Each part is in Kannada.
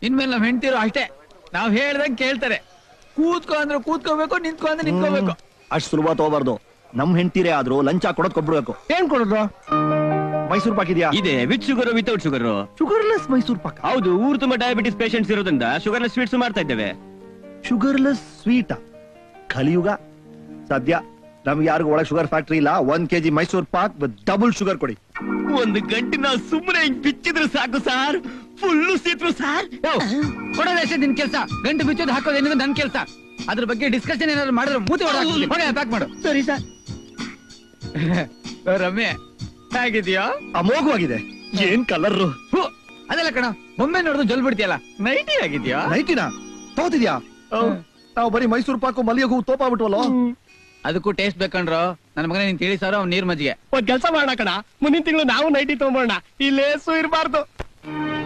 ಇನ್ಮೇಲೆ ನಾವ್ ಹೆಂಡ್ತಿರೋ ಅಷ್ಟೇ, ನಾವ್ ಹೇಳ್ದಂಗ್ ಕೇಳ್ತಾರೆ. ಕೂತ್ಕೋ ಅಂದ್ರೆ ಕೂತ್ಕೋಬೇಕು, ನಿಂತ್ಕೋ ಅಂದ್ರೆ ನಿಂತ್ಕೋಬೇಕು. ಅಷ್ಟ್ ಸುಲಭ ತಗೋಬಾರ್ದು. ನಮ್ ಹೆಂಡ್ತಿರೇ ಆದ್ರೂ ಲಂಚ ಕೊಡೋದ್ ಕೊಟ್ಬಿಡ್ಬೇಕು. ಏನ್ ಕೊಡೋದು? ಮೈಸೂರ್ ಪಾಕ್ ಇದೆಯಾ? ಇದೆ, with sugar without sugar. Sugarless Mysore Pak? ಹೌದು, ಊರು ತುಂಬಾ ಡಯಾಬಿಟಿಸ್ ಪೇಷಂಟ್ಸ್ ಇರೋದ್ರಿಂದ ಶುಗರ್ಲೆಸ್ ಸ್ವೀಟ್ಸ್ ಮಾಡ್ತಾ ಇದ್ದೇವೆ. ಶುಗರ್ಲೆಸ್ ಸ್ವೀಟ್ ಕಲಿಯುಗ. ಸದ್ಯ ನಮ್ಗೆ ಯಾರಿಗೂ ಒಳಗೆ ಶುಗರ್ ಫ್ಯಾಕ್ಟ್ರಿ ಇಲ್ಲ. 1 kg Mysore Pak double sugar ಕೊಡಿ. 1 ಗಂಟೆ ನಾವು ಸುಮ್ಮನೆ ಹಿಂಗ್ ಬಿಚ್ಚಿದ್ರೆ ಸಾಕು ಸಾರ್, ಫುಲ್ಲು ಸೀತ್ರು ಸಾರ್. ಕೊಡೋದಷ್ಟೇ ನಿನ್ ಕೆಲ್ಸ. ಗಂಟು ಬಿಚ್ಚೋದು ಹಾಕೋದು ಏನಿದೆ ನನ್ ಕೆಲ್ಸ. ಅದ್ರ ಬಗ್ಗೆ ಡಿಸ್ಕಷನ್ ಏನಾದ್ರು ಮಾಡಿದ್ರೆ ಮೂತಿ ಹೊಡೆ ಪ್ಯಾಕ್ ಮಾಡು. ಸರಿ ಸರ್. ರಮ್ಯ ಹೇಗಿದ್ಯಾ? ಅಮೋಘವಾಗಿದೆ. ಏನ್ ಕಲರ್! ಅದೆಲ್ಲ ಕಣ, ಬೊಮ್ಮೆ ನೋಡಿದ್ರು ಜಲ್ ಬಿಡ್ತೀಯಲ್ಲ. ನೈಟಿ ಆಗಿದ್ಯಾ? ನೈಟಿನ ತಗೋತಿದ್ಯಾ? ನಾವು ಬರೀ ಮೈಸೂರ್ ಪಾಕು ಮಲ್ಲಿಗೆ ಹೂ ತೋಪಾಬಿಟ್ವಲ್ಲ. ಅದಕ್ಕೂ ಟೇಸ್ಟ್ ಬೇಕಂಡ್ರು. ನನ್ನ ಮಗನ ನೀನ್ ತಿಳಿ ಸಾವಿರ ಅವ್ನು ನೀರ್ ಮಜ್ಜಿಗೆ. ಒಂದ್ ಕೆಲಸ ಮಾಡೋಣ ಕಣ, ಮುಂದಿನ ತಿಂಗಳು ನಾವು ನೈಟಿ ತಗೊಂಬೋಣ. ಈ ಲೇಸು ಇರಬಾರ್ದು.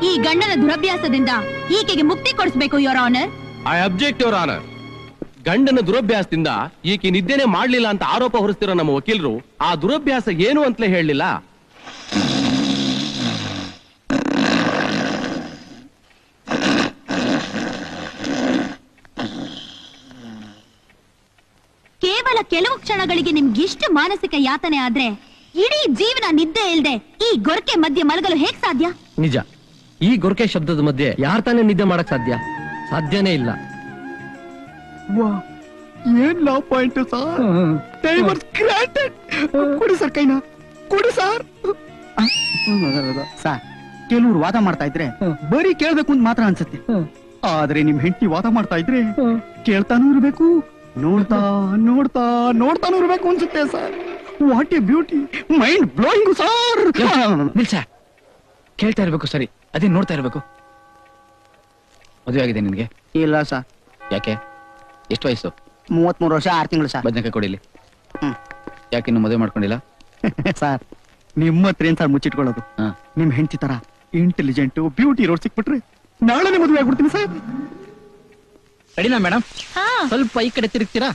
ಈ ಗಂಡನ ದುರಭ್ಯಾಸದಿಂದ ಈಕೆಗೆ ಮುಕ್ತಿ ಕೊಡಿಸಬೇಕು your honour. I object your honour. ಗಂಡನ ದುರಭ್ಯಾಸದಿಂದ ಈಕೆ ನಿದ್ದೆನೆ ಮಾಡ್ಲಿಲ್ಲ ಅಂತ ಆರೋಪ ಹೊರಿಸ್ತಿರೋ ನಮ್ಮ ವಕೀಲರು ಆ ದುರಭ್ಯಾಸ ಏನು ಅಂತಲೇ ಹೇಳಲಿಲ್ಲ. ಕೇವಲ ಕೆಲವು ಕ್ಷಣಗಳಿಗೆ ನಿಮ್ಗಿಷ್ಟು ಮಾನಸಿಕ ಯಾತನೆ ಆದ್ರೆ ಇಡೀ ಜೀವನ ನಿದ್ದೆ ಇಲ್ದೆ ಈ ಗೊರಕೆ ಮಧ್ಯೆ ಮಲಗಲು ಹೇಗ್ ಸಾಧ್ಯ? ನಿಜ, ಈ ಗೊರಕೆ ಶಬ್ದದ ಮಧ್ಯೆ ಯಾರ್ ತಾನೇ ನಿದ್ದೆ ಮಾಡಕ್ ಸಾಧ್ಯ? ಸಾಧ್ಯನೇ ಇಲ್ಲ. ಏನ್ love point sir. Divorce granted. ಕೊಡಿ ಸರ್ ಕೈನ, ಕೊಡಿ ಸರ್. ಸರ್, ಕೆಲವ್ರು ವಾದ ಮಾಡ್ತಾ ಇದ್ರೆ ಬರೀ ಕೇಳ್ಬೇಕು ಅಂತ ಮಾತ್ರ ಅನ್ಸುತ್ತೆ. ಆದ್ರೆ ನಿಮ್ ಹೆಂಡತಿ ವಾದ ಮಾಡ್ತಾ ಇದ್ರೆ ಕೇಳ್ತಾನೂ ಇರ್ಬೇಕು, ನೋಡ್ತಾ ನೋಡ್ತಾ ನೋಡ್ತಾನೂ ಇರ್ಬೇಕು ಅನ್ಸುತ್ತೆ sir. What a beauty, mind blowing sir. ನಿಲ್ಸ, ಕೇಳ್ತಾ ಇರ್ಬೇಕು ಸರಿ, ಅದೇ ನೋಡ್ತಾ ಇರ್ಬೇಕು. ಮದುವೆ ಆಗಿದೆ ನಿನ್ಗೆ? ಇಲ್ಲ ಸರ್. ಯಾಕೆ? ಎಷ್ಟು ವಯಸ್ಸು? 33 ವರ್ಷ 6 ತಿಂಗಳು ಸರ್. ಬದನೆಕಾಯಿ ಕೊಡಿಲಿ. ಯಾಕೆ ಇನ್ನು ಮದುವೆ ಮಾಡ್ಕೊಂಡಿಲ್ಲ? ಸರ್, ನಿಮ್ಮ ಹತ್ರ ಏನ್ ಸರ್ ಮುಚ್ಚಿಟ್ಕೊಳ್ಳೋದು? ನಿಮ್ ಹೆಂಡತಿ ತರ ಇಂಟೆಲಿಜೆಂಟ್ ಬ್ಯೂಟಿ ರೋಡ್ ಸಿಕ್ಬಿಟ್ರೆ ನಾಳೆನೆ ಮದುವೆ ಆಗ್ಬಿಡ್ತೀನಿ ಸರ್. ರೆಡಿನಾ ಮೇಡಮ್? ಸ್ವಲ್ಪ ಈ ಕಡೆ ತಿರುಗ್ತೀರಾ?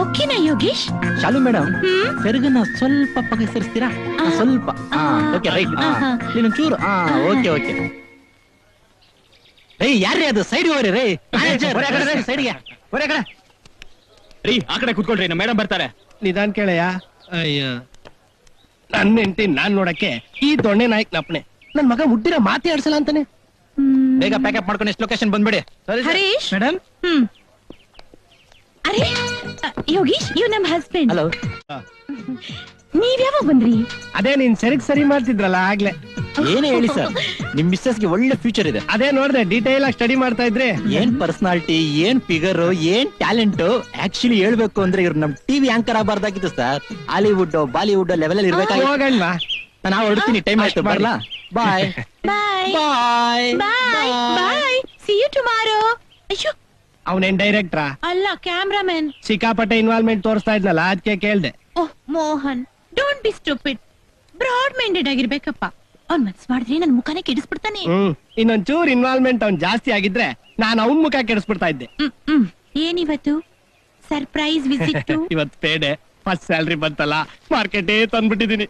ಓಕೆನಾ ಯೋಗೇಶ್? ಶಾಲು ಮೇಡಮ್, ಸೆರಗನ್ನ ಸ್ವಲ್ಪ ಪಕ್ಕ ಸರಿಸ್ತೀರಾ? ಸ್ವಲ್ಪ. Okay, right. ನೀನೊಂಚೂರು. Okay okay. ರೈ, ಯಾರ್ರೀ ಅದು? ಸೈಡ್ ಹೋಗ್ರಿ ರೈ. ಸೈಡ್ಗೆ ಹೊರ ಕಡೆ ರೀ, ಆ ಕಡೆ ಕುತ್ಕೊಳ್ರಿ, ನಮ್ಮ ಮೇಡಮ್ ಬರ್ತಾರೆ. ನಿಧಾನ್ ಕೇಳಯ್ಯ. ಅಯ್ಯ, ನನ್ನ ಹೆಂಡತಿ ನಾನ್ ನೋಡಕ್ಕೆ ಈ ದೊಣ್ಣೆ ನಾಯಕ್ ನಪ್ಪನೆ. ನನ್ ಮಗ ಮುಟ್ಟಿರ ಮಾತೇ ಆಡ್ಸಲ್ಲ ಅಂತಾನೆ. ಬೇಗ ಪ್ಯಾಕಪ್ ಮಾಡ್ಕೊಂಡು ಎಷ್ಟು ಲೊಕೇಶನ್ ಬಂದ್ಬಿಡಿ. ಹರೀಶ್ ಮೇಡಮ್. ಅರೆ ಯೋಗೇಶ್, ಇವ್ ನಮ್ ಹಸ್ಬೆಂಡ್. ಹಲೋ. ನೀವ್ಯಾವಾಗ ಬಂದ್ರಿ? ಅದೇ ನೀನ್ ಸರಿ ಮಾಡ್ತಿದ್ರಲ್ಲ ಆಗ್ಲೇ. ಏನೇ ಹೇಳಿ ಸರ್, ನಿಮ್ ಮಿಸ್ಸಸ್ ಗೆ ಒಳ್ಳೆ ಫ್ಯೂಚರ್ ಇದೆ. ಅದೇ ನೋಡ್ದೆ, ಡೀಟೇಲ್ ಆಗಿ ಸ್ಟಡಿ ಮಾಡ್ತಾ ಇದ್ರೆ. ಏನ್ ಪರ್ಸನಾಲಿಟಿ, ಏನ್ ಫಿಗರ್, ಏನ್ ಟ್ಯಾಲೆಂಟ್. ಆಕ್ಚುಲಿ ಹೇಳ್ಬೇಕು ಅಂದ್ರೆ ಇವ್ರು ನಮ್ ಟಿವಿ ಆಂಕರ್ ಆಗಬಾರ್ದಾಗಿತ್ತು ಸರ್. ಹಾಲಿವುಡ್ ಬಾಲಿವುಡ್ ಲೆವೆಲ್ ಅಲ್ಲಿ ಇರ್ಬೇಕಾಗಿತ್ತು. ಹೋಗಣ್ವಾ, ನಾನು ಹೊರಡ್ತೀನಿ, ಟೈಮ್ ಆಯ್ತು, ಬರ್ಲಾ? Bye bye bye bye bye. See you tomorrow. ಅಯ್ಯೋ, ಅವನೇನ್ ಡೈರೆಕ್ಟ್ರಾ? ಅಲ್ಲ, ಕ್ಯಾಮ್ರಾಮನ್. ಸಿಕ್ಕಾಪಟ್ಟೆ ಇನ್ವಾಲ್ವ್ಮೆಂಟ್ ತೋರಿಸ್ತಾ ಇದ್ನಲ್ಲ, ಅದಕ್ಕೆ ಕೇಳ್ದೆ. Oh Mohan, don't be stupid. Broad minded ಆಗಿರ್ಬೇಕಪ್ಪ. ಅವ್ನ್ ಮನ್ಸ್ ಮಾಡಿದ್ರೆ ನನ್ ಮುಖಾನೇ ಕೆಡಿಸ್ಬಿಡ್ತಾನೆ. ಇನ್ನೊಂಚೂರ್ ಇನ್ವಾಲ್ವ್ಮೆಂಟ್ ಅವ್ನ್ ಜಾಸ್ತಿ ಆಗಿದ್ರೆ ನಾನು ಅವನ್ ಮುಖ ಕೆಡಿಸ್ಬಿಡ್ತಾ ಇದ್ದೆ. ಏನಿವತ್ತು ಸರ್ಪ್ರೈಸ್ ವಿಸಿಟ್? ಇವತ್ ಪೇಡೆ, ಫಸ್ಟ್ ಸ್ಯಾಲ್ರಿ ಬಂತಲ್ಲ, ಮಾರ್ಕೆಟೇ ತಂದ್ಬಿಟ್ಟಿದೀನಿ.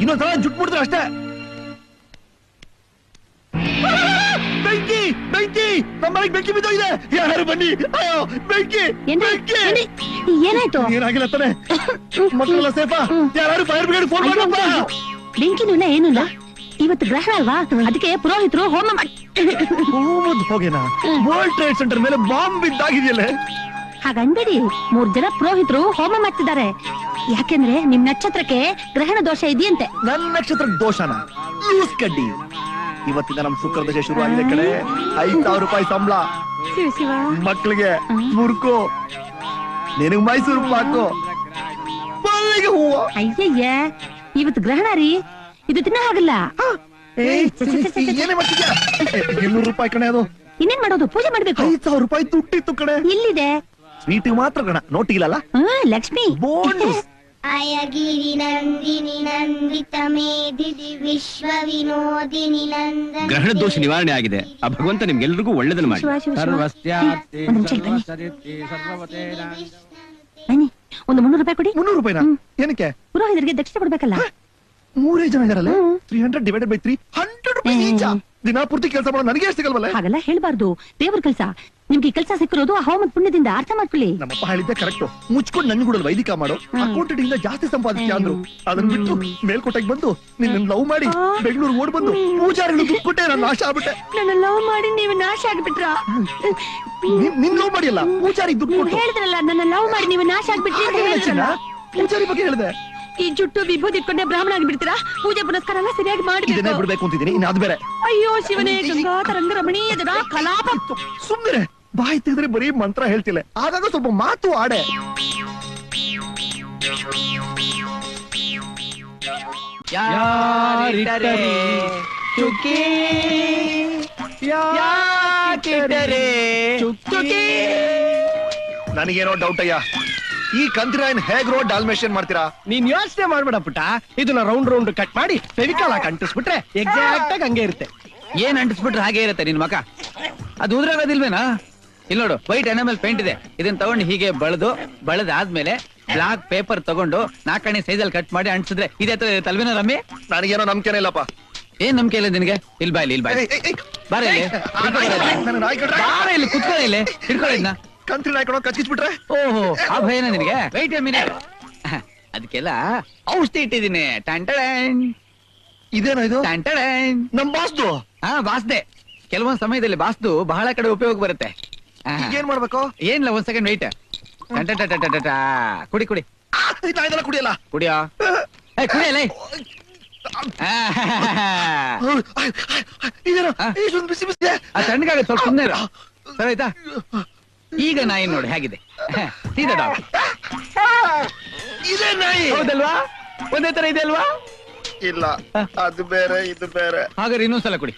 ಇನ್ನೊಂದ್ಸಲ ಜುಟ್ ಬಿಡ್ತಾರೆ ಅಷ್ಟೇ. ಬೆಂಕಿ ಬೆಂಕಿ, ನಮ್ಮನೆಗೆ ಬೆಂಕಿ ಬಿದ್ದೋಗಿದೆ. ಯಾರು ಬನ್ನಿ. ಅಯ್ಯೋ, ಬೆಂಕಿ ಬೆಂಕಿ. ಏನಾಯ್ತು? ಏನಾಗಿಲ್ಲ ತಾನೆ? ಮಕ್ಕಳೆಲ್ಲ ಸೇಫಾ? ಯಾರು ಫೈರ್ ಬ್ರಿಗೇಡ್ ಫೋನ್ ಮಾಡಪ್ಪ. ಬೆಂಕಿನೂ ಏನಿಲ್ಲ, ಇವತ್ತು ಗ್ರಹಣ ಅಲ್ವಾ, ಅದಕ್ಕೆ ಪುರೋಹಿತರು ಹೋಮ ಹೋಗೇನಾ? ವರ್ಲ್ಡ್ ಟ್ರೇಡ್ ಸೆಂಟರ್ ಮೇಲೆ ಬಾಂಬ್ ಬಿದ್ದಾಗಿದೆಯಲ್ಲ. ಹಾಗನ್ಬೇಡಿ, 3 ಜನ ಪುರೋಹಿತರು ಹೋಮ ಮಾಡ್ತಿದ್ದಾರೆ. ಯಾಕೆಂದ್ರೆ ನಿಮ್ ನಕ್ಷತ್ರಕ್ಕೆ ಗ್ರಹಣ ದೋಷ ಇದೆಯಂತೆ. ನನ್ನ ನಕ್ಷತ್ರಕ್ಕೆ ದೋಷನ? ಲೂಸ್ ಕಡ್ಡಿ. ಇವತ್ತಿಂದ ನಮ್ ಶುಕ್ರ ದಶೆ ಶುರು ಆಗಿದೆ ಕಡೆ. 5,000 ರೂಪಾಯಿ ಸಂಬಳ, ಮಕ್ಕಳಿಗೆ ಮುರ್ಕು, ನಿನಗ್ ಮೈಸೂರು ಪಾಕು, ಮಲ್ಲಿಗೆ ಹೂವು. ಅಯ್ಯಯ್ಯ, ಇವತ್ತು ಗ್ರಹಣ ರೀ, ಇದು ತಿನ್ನ ಹಾಗಲ್ಲ. ಏನೇ ಮಾಡ್ತಿದ್ಯಾ? 200 ರೂಪಾಯಿ ಕಣೆ ಅದು. ಇನ್ನೇನ್ ಮಾಡೋದು? ಪೂಜೆ ಮಾಡ್ಬೇಕು. 5,000 ರೂಪಾಯಿ ದುಡ್ಡಿತ್ತು ಕಡೆ. ಇಲ್ಲಿದೆ. ಸ್ವೀಟಿಗೆ ಮಾತ್ರ ಕಣ, ನೋಟಿಗಿಲ್ಲಲ್ಲ. ಲಕ್ಷ್ಮಿ. ಬೋನಸ್. ಅಯಗಿರಿ ನಂದಿನಿ ನಂದಿತ ಮೇದಿನಿ ವಿಶ್ವ ವಿನೋದಿನಿ ನಂದ. ಗ್ರಹಣ ದೋಷ ನಿವಾರಣೆ ಆಗಿದೆ. ಆ ಭಗವಂತ ನಿಮ್ಗೆಲ್ರಿಗೂ ಒಳ್ಳೇದನ್ನ ಮಾಡಿ. ಬನ್ನಿ, ಒಂದು 300 ರೂಪಾಯಿ ಕೊಡಿ. 300 ರೂಪಾಯಿನಾ? ಏನಕ್ಕೆ? ಪುರೋಹಿತರಿಗೆ ದಕ್ಷಿಣೆ ಕೊಡ್ಬೇಕಲ್ಲ. 3 ಜನ ಇದಾರಲ್ಲ. 300 ಡಿವೈಡೆಡ್ ಬೈ 3 100 ರೂಪಾಯಿ ಈಚ. ದಿನ ಪೂರ್ತಿ ಕೆಲಸ ಮಾಡೋ ನನಗೆ ಎಷ್ಟು ಸಿಗಲ್ವಲ್ಲ? ಹಾಗೆಲ್ಲ ಹೇಳ್ಬಾರ್ದು. ದೇವ್ರ ಕೆಲ್ಸ. ನಿಮ್ಗೆ ಕೆಲಸ ಸಿಕ್ಕಿರೋದು ಆ ಹೋಮದ ಪುಣ್ಯದಿಂದ. ಅರ್ಥ ಮಾಡ್ಕೊಳ್ಳಿ. ನಮ್ಮಪ್ಪ ಹೇಳಿದ್ದೆ ಕರೆಕ್ಟ್. ಮುಚ್ಕೊಂಡು ನಂಜುಗೂಡಲ್ಲಿ ವೈದಿಕ ಮಾಡು, ಅಕೌಂಟೆಂಟ್ ಜಾಸ್ತಿ ಸಂಪಾದಿಸ್ತೀಯ ಅಂದ್ರು. ಅದನ್ನ ಬಿಟ್ಟು ಮೇಲ್ಕೋಟೆಗೆ ಬಂದು ನಿನ್ನ ಲವ್ ಮಾಡಿ ಬೆಂಗಳೂರು ಓಡ್ ಬಂದು ಪೂಜಾರಿಗಳು ದುಡ್ಡು ಕೊಟ್ಟೆ ನಾನು ನಾಶ ಆಗ್ಬಿಟ್ಟೆ. ನನ್ನ ಲವ್ ಮಾಡಿ ನೀವು ನಾಶ ಆಗ್ಬಿಟ್ರಾ? ನಿನ್ ಲವ್ ಮಾಡಿಯಲ್ಲ, ಪೂಜಾರಿಗೆ ದುಡ್ಡು ಕೊಟ್ಟು. ಹೇಳಿದ್ರಲ್ಲ ನನ್ನ ಲವ್ ಮಾಡಿ ನೀವು ನಾಶ ಆಗ್ಬಿಟ್ರಿ ಅಂತ ಹೇಳಿದ್ರಲ್ಲ. ಪೂಜಾರಿ ಬಗ್ಗೆ ಹೇಳಿದೆ. ಈ ಜುಟ್ಟು ವಿಭೂತಿ ಇಟ್ಕೊಂಡೆ ಬ್ರಾಹ್ಮಣ ಆಗಿಬಿಡ್ತೀರಾ? ಪೂಜೆ ಪುನಸ್ಕಾರ ಎಲ್ಲ ಸರಿಯಾಗಿ ಇದನ್ನೇ ಮಾಡಿ ಬಿಡ್ಬೇಕು ಅಂತಿದ್ದೀನಿ. ಇನ್ನು ಅದು ಬೇರೆ. ಅಯ್ಯೋ ಶಿವನೇ, ಗಂಗಾಧರ ರಮಣೀಯದ ಕಲಾಪ. ಸುಮ್ಮನೆ ಬಾಯಿ ತೆಗೆದ್ರೆ ಬರೀ ಮಂತ್ರ ಹೇಳ್ತಿಲ್ಲ, ಆಗಾಗ ಸ್ವಲ್ಪ ಮಾತು ಆಡೆ. ನನಗೇನೋ ಡೌಟ್ ಅಯ್ಯ, ಈ ಕಂತಿರಾಯನ್ ಹೇಗ್ರೋ ಡಾಲ್ಮೇಷನ್ ಮಾಡ್ತೀರಾ? ನೀನ್ ಯೋಚನೆ ಮಾಡ್ಬೇಡ ಪುಟ್ಟ. ಇದನ್ನ ರೌಂಡ್ ಕಟ್ ಮಾಡಿ ಫೆವಿಕಾಲ್ ಹಾಕಿ ಅಂಟಿಸ್ಬಿಟ್ರೆ ಎಕ್ಸಾಕ್ಟ್ ಆಗಿ ಹಂಗೆ ಇರುತ್ತೆ. ಏನ್ ಅಂಟಿಸ್ಬಿಟ್ರೆ ಹಾಗೆ ಇರುತ್ತೆ ನಿನ್ ಮಕ. ಅದು ಉದ್ರಾಗೋದಿಲ್ವೇನಾ? ಇಲ್ಲಿ ನೋಡು, ವೈಟ್ ಎನಾಮೆಲ್ ಪೇಂಟ್ ಇದೆ. ಇದನ್ನ ತಗೊಂಡು ಹೀಗೆ ಬಳದಾದ್ಮೇಲೆ ಬ್ಲಾಕ್ ಪೇಪರ್ ತಗೊಂಡು 4 ಸೈಜಲ್ಲಿ ಕಟ್ ಮಾಡಿ ಅಂಟಿಸಿದ್ರೆ ಇದೇ ತರ ಇರುತ್ತಲ್ವೇನೋ ರಮ್ಮಿ? ನನಗೇನೋ ನಂಬಿಕೆನೇ ಇಲ್ಲಪ್ಪ. ಏನ್ ನಂಬಿಕೆ ಇಲ್ಲ ನಿನಗೆ? ಇಲ್ಲಿ ಬಾ ಇಲ್ಲಿ ಬಾರ ಇಲ್ಲಿ ಕುತ್ಕೊಳ್ಳ ಇಲ್ಲಿ ಹಿಡ್ಕೊಳ್ಳಿದ್ನ. ಕಂತ್ರಿ ನಾಯ್ಕೊಂಡು ಕಚ್ಚಿಸ್ಬಿಟ್ರೆ ಓಹೋ, ಆ ಭಯನ ನಿನಗೆ? ವೈಟ್ ಮಿನಿಟ್, ಅದಕ್ಕೆಲ್ಲ ಔಷಧಿ ಇಟ್ಟಿದ್ದೀನಿ. ಟಂಟಡನ್. ಇದೇನೋ ಇದು? ಟಂಟಡನ್. ನಮ್ ಬಾಸ್ದು. ಹಾ, ಬಾಸ್ದೆ. ಕೆಲವೊಂದ್ ಸಮಯದಲ್ಲಿ ಬಾಸ್ದು ಬಹಳ ಕಡೆ ಉಪಯೋಗ ಬರುತ್ತೆ. ಏನ್ ಮಾಡ್ಬೇಕು? ಏನಿಲ್ಲ, 1 ಸೆಕೆಂಡ್ ವೈಟ್. ಕುಡಿ ಕುಡಿ. ಇದೆಲ್ಲ ಕುಡಿಯಲ್ಲ. ಕುಡಿಯೋ ಕುಡಿಯಲ್ಲ. ಇದೇನೋ ಇಷ್ಟೊಂದು ಬಿಸಿ ಬಿಸಿ. ತಣ್ಣಗಾಗ ಸ್ವಲ್ಪ ಸುಮ್ಮನೆ ಸರಿ ಆಯ್ತಾ? ಈಗ ನಾಯಿ ನೋಡಿ ಹೇಗಿದೆ. ಸೀದಾ ಡಾಗ್. ಇದೇ ನಾಯಿ ಹೌದಲ್ವಾ? ಒಂದೇ ತರ ಇದೆ ಅಲ್ವಾ? ಇಲ್ಲ, ಅದು ಬೇರೆ ಇದು ಬೇರೆ. ಹಾಗಾದ್ರೆ ಇನ್ನೊಂದ್ಸಲ ಕುಡಿ.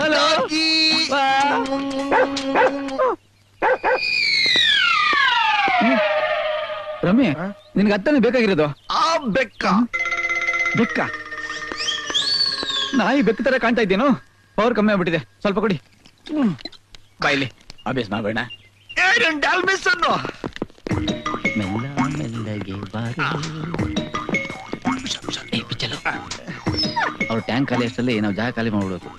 ಹಲೋ. ರಮ್ಯ, ನಿನ್ಗೆ ಅತ್ತನೇ ಬೇಕಾಗಿರೋದು? ಆ ಬೆಕ್ಕ. ಬೆಕ್ಕ? ನಾಯಿ ಬೆಕ್ಕ ತರ ಕಾಣ್ತಾ ಇದ್ದೇನು? ಪವರ್ ಕಮ್ಮಿ ಆಗ್ಬಿಟ್ಟಿದೆ. ಸ್ವಲ್ಪ ಕೊಡಿ. ಬಾಯ್ಲಿ ಅಭ್ಯಾಸ ಮಾಡ್ಬೇಡ. ಡಾಲ್ಮೇಷನ್. ಅವ್ರ ಟ್ಯಾಂಕ್ ಖಾಲಿ ಅಷ್ಟಲ್ಲಿ ನಾವು ಜಾಗ ಖಾಲಿ ಮಾಡ್ಬಿಡ್ಬೇಕು.